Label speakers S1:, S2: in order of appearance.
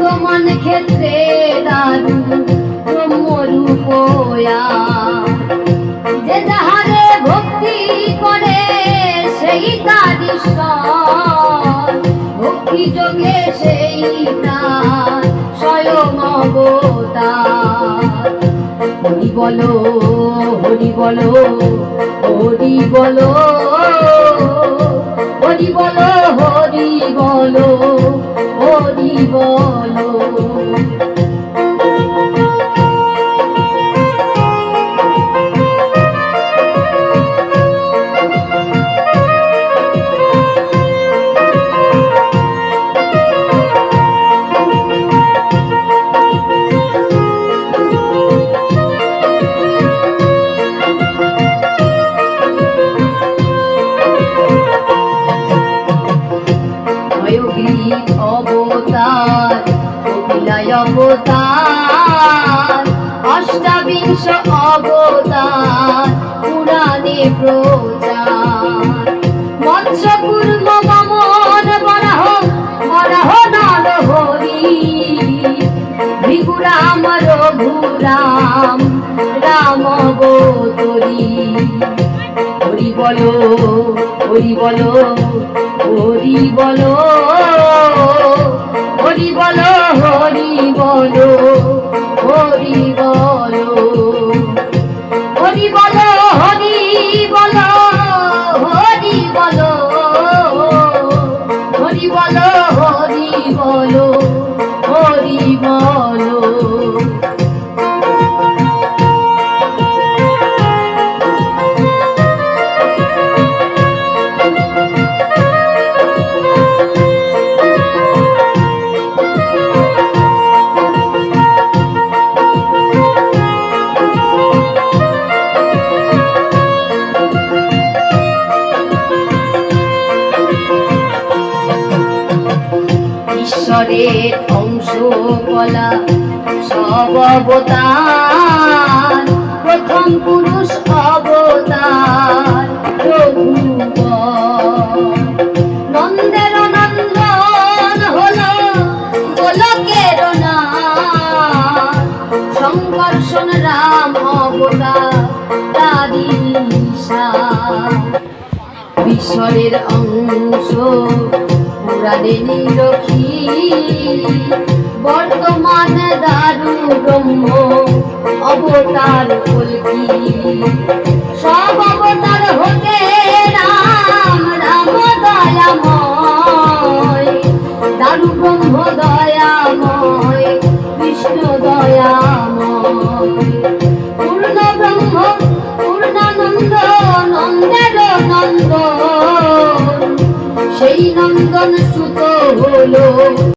S1: বর্তমান ক্ষেত্রে দারু ব্রহ্মরূপয়া যে যাহারে ভক্তি করে সেই তার ঈশ্বর ভক্তি যোগে সেই তার স্বয়ং অবতার। হরি বলো হরি বলো হরি বলো হরি বলো হরি বলো হরি বলো। অবতার কপিলায় অবতার অষ্টাবিংশ অবতার পুরাণে প্রচার। মৎস্য কুর্ম বামন বরাহ বরাহ নরহরি ভৃগুরাম রঘুরাম রাম অবতরী। হরি বলো হরি বলো হরি বলো হরি বলো হরি বলো হরি বলো হরি বলো হরি বলো হরি বলো হরি বলো হরি বলো হরি বলো। ঈশ্বরের অংশ কলা সব অবতার প্রথম পুরুষ অবতার রঘুবর। নন্দের নন্দন হলো গোলকের নাথ সংকর্ষণ রাম অবতার তারি ঈশ্বরের অংশ পুরাণে নিরখী বর্তমান দারু ব্রহ্ম অবতার কল্কি। সব অবতার হতে রাম রাম দয়াময় দারু ব্রহ্ম দয়াময় বিষ্ণু দয়াময়। পূর্ণ ব্রহ্ম পূর্ণানন্দ নন্দের নন্দন সেই নন্দন সুত হলো